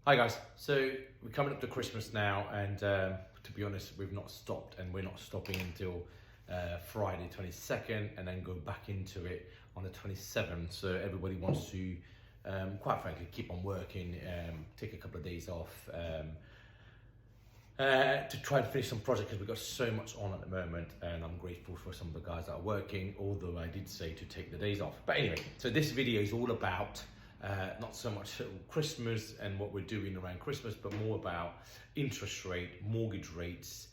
Hi guys, so we're coming up to Christmas now, and to be honest, we've not stopped, and we're not stopping until Friday 22nd, and then go back into it on the 27th. So everybody wants to, quite frankly, keep on working, take a couple of days off to try and finish some projects because we've got so much on at the moment, and I'm grateful for some of the guys that are working, although I did say to take the days off. But anyway, so this video is all about not so much Christmas and what we're doing around Christmas, but more about interest rate, mortgage rates,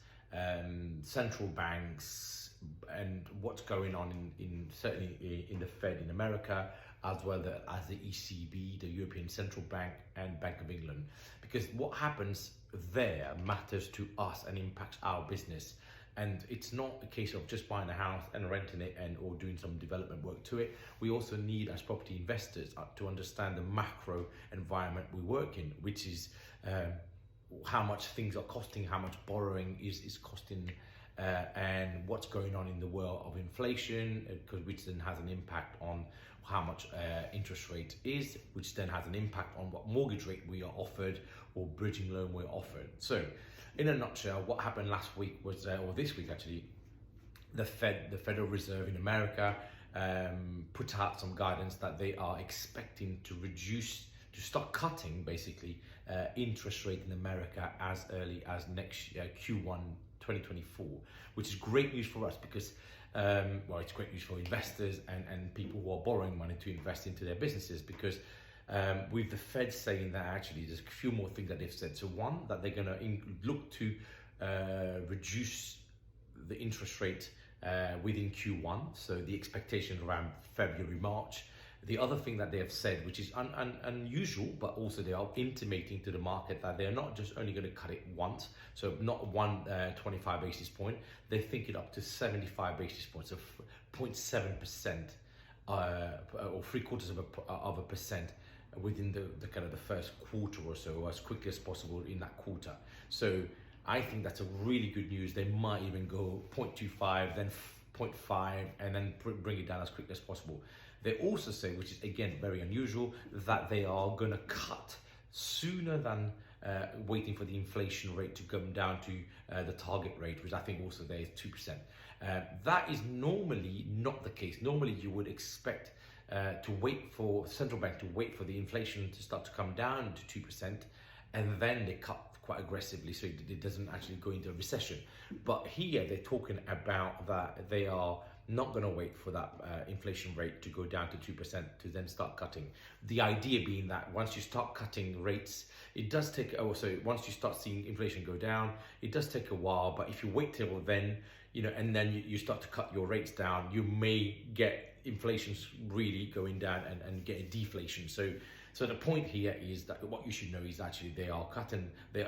central banks, and what's going on in certainly in the Fed in America, as well as the ECB, the European Central Bank, and Bank of England. Because what happens there matters to us and impacts our business. And it's not a case of just buying a house and renting it or doing some development work to it. We also need, as property investors, to understand the macro environment we work in, which is how much things are costing, how much borrowing is costing, and what's going on in the world of inflation, which then has an impact on how much interest rate is, which then has an impact on what mortgage rate we are offered or bridging loan we're offered. So in a nutshell, what happened last week was, or this week actually, the Federal Reserve in America put out some guidance that they are expecting to start cutting basically interest rate in America as early as next year, Q1 2024, which is great news for us because, well, it's great news for investors and people who are borrowing money to invest into their businesses because with the Fed saying that actually there's a few more things that they've said. So one, that they're going to look to reduce the interest rate within Q1. So the expectation around February, March. The other thing that they have said, which is unusual, but also they are intimating to the market that they're not just only going to cut it once, so not 25 basis point, they're thinking up to 75 basis points, so 0.7%, or 0.75% within the kind of the first quarter or so, or as quickly as possible in that quarter. So I think that's a really good news. They might even go 0.25, then 0.5, and then bring it down as quickly as possible. They also say, which is again very unusual, that they are going to cut sooner than waiting for the inflation rate to come down to the target rate, which I think also there is 2%. That is normally not the case. Normally you would expect to wait for central bank to wait for the inflation to start to come down to 2%, and then they cut quite aggressively so it doesn't actually go into a recession. But here they're talking about that they are not going to wait for that inflation rate to go down to 2% to then start cutting. The idea being that once you start cutting rates, it does take, also once you start seeing inflation go down, it does take a while, but if you wait till then, and then you start to cut your rates down, you may get inflation really going down and get a deflation. So the point here is that what you should know is actually they are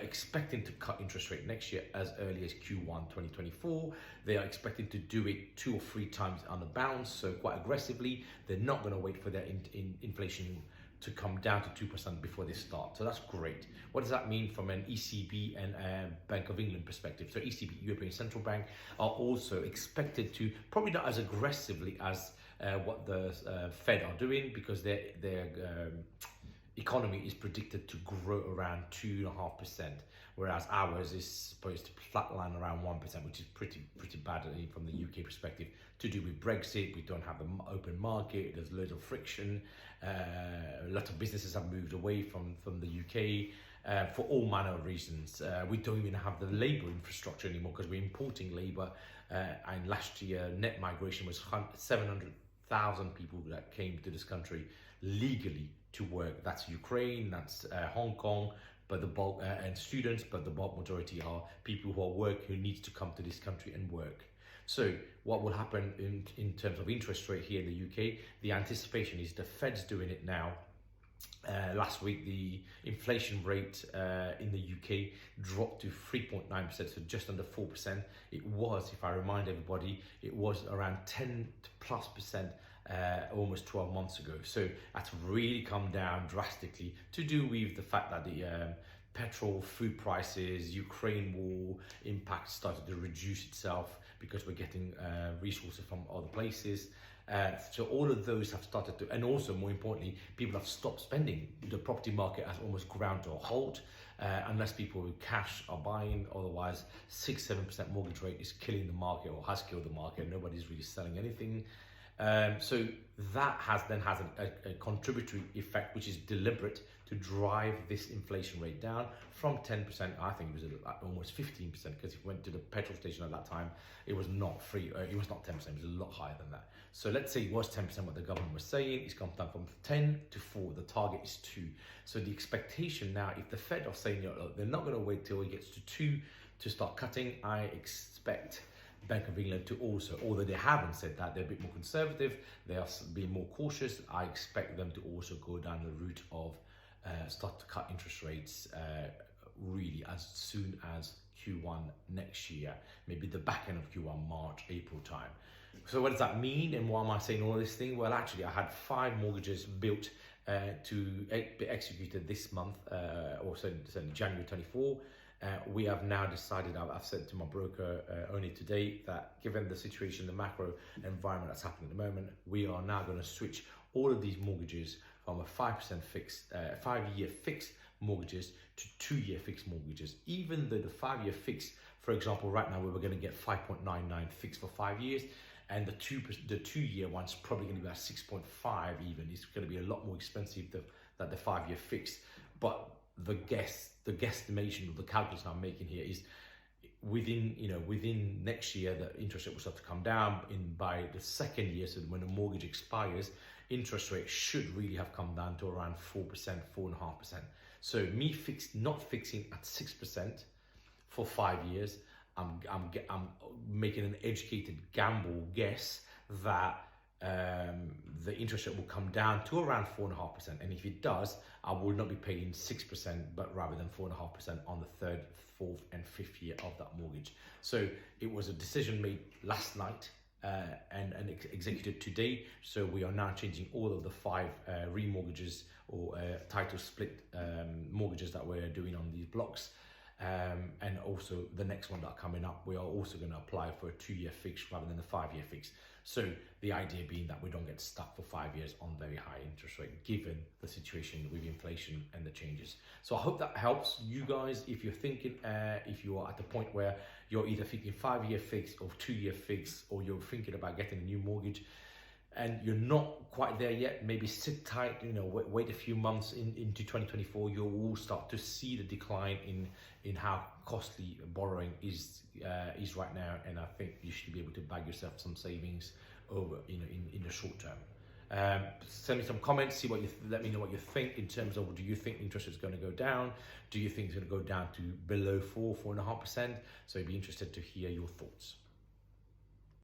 expecting to cut interest rate next year as early as Q1 2024. They are expecting to do it 2 or 3 times on the bounce, so quite aggressively. They're not going to wait for their inflation to come down to 2% before they start. So that's great. What does that mean from an ECB and Bank of England perspective? So ECB, European Central Bank, are also expected to, probably not as aggressively as what the Fed are doing, because their economy is predicted to grow around 2.5%, whereas ours is supposed to flatline around 1%, which is pretty bad from the UK perspective. To do with Brexit, we don't have an open market. There's loads of friction. A lot of businesses have moved away from the UK for all manner of reasons. We don't even have the labour infrastructure anymore because we're importing labour. And last year, net migration was 700,000 people that came to this country legally to work. That's Ukraine, that's Hong Kong, but the bulk and students, but the bulk majority are people who needs to come to this country and work. So what will happen in terms of interest rate here in the UK? The anticipation is the Fed's doing it now. Last week, the inflation rate in the UK dropped to 3.9%, so just under 4%. It was, if I remind everybody, it was around 10+% almost 12 months ago. So that's really come down drastically to do with the fact that the petrol, food prices, Ukraine war impact started to reduce itself because we're getting resources from other places. So all of those have started to, and also more importantly, people have stopped spending. The property market has almost ground to a halt, unless people with cash are buying. Otherwise, 6-7% mortgage rate is killing the market, or has killed the market. Nobody's really selling anything. So that has a contributory effect, which is deliberate, to drive this inflation rate down from 10%. I think it was almost 15%, because if you went to the petrol station at that time, it was not free. It was not 10%. It was a lot higher than that. So let's say it was 10% what the government was saying. It's come down from 10 to 4. The target is 2. So the expectation now, if the Fed are saying, you know, look, they're not going to wait till it gets to 2 to start cutting, I expect Bank of England to also, although they haven't said that, they're a bit more conservative, they are being more cautious. I expect them to also go down the route of start to cut interest rates really as soon as Q1 next year, maybe the back end of Q1, March, April time. So what does that mean, and why am I saying all this thing? Well, actually, I had 5 mortgages built to be executed this month, or so January 24. We have now decided, I've said to my broker only today, that given the situation, the macro environment that's happening at the moment, we are now going to switch all of these mortgages from a 5% fixed, 5-year fixed mortgages to 2-year fixed mortgages. Even though the 5-year fixed, for example, right now we were going to get 5.99 fixed for 5 years, and the 2-year one's probably going to be about 6.5 even. It's going to be a lot more expensive than the 5-year fixed. But the guesstimation of the calculus I'm making here is within next year, the interest rate will start to come down. By the second year, so when the mortgage expires, interest rate should really have come down to around 4%, 4.5%. So me not fixing at 6% for 5 years, I'm making an educated gamble guess that the interest rate will come down to around 4.5%, and if it does, I will not be paying 6%, but rather than 4.5% on the 3rd, 4th, and 5th year of that mortgage. So it was a decision made last night and executed today. So we are now changing all of the 5 remortgages or title split mortgages that we're doing on these blocks. And also the next one that coming up, we are also going to apply for a 2-year fix rather than a 5-year fix. So the idea being that we don't get stuck for 5 years on very high interest rate, given the situation with inflation and the changes. So I hope that helps you guys. If you're thinking, if you are at the point where you're either thinking 5-year fix or 2-year fix, or you're thinking about getting a new mortgage, and you're not quite there yet, maybe sit tight, wait a few months into 2024, you will start to see the decline in how costly borrowing is right now. And I think you should be able to bag yourself some savings over, in the short term. Send me some comments, let me know what you think in terms of, do you think interest is going to go down? Do you think it's going to go down to below 4.5%? So I'd be interested to hear your thoughts.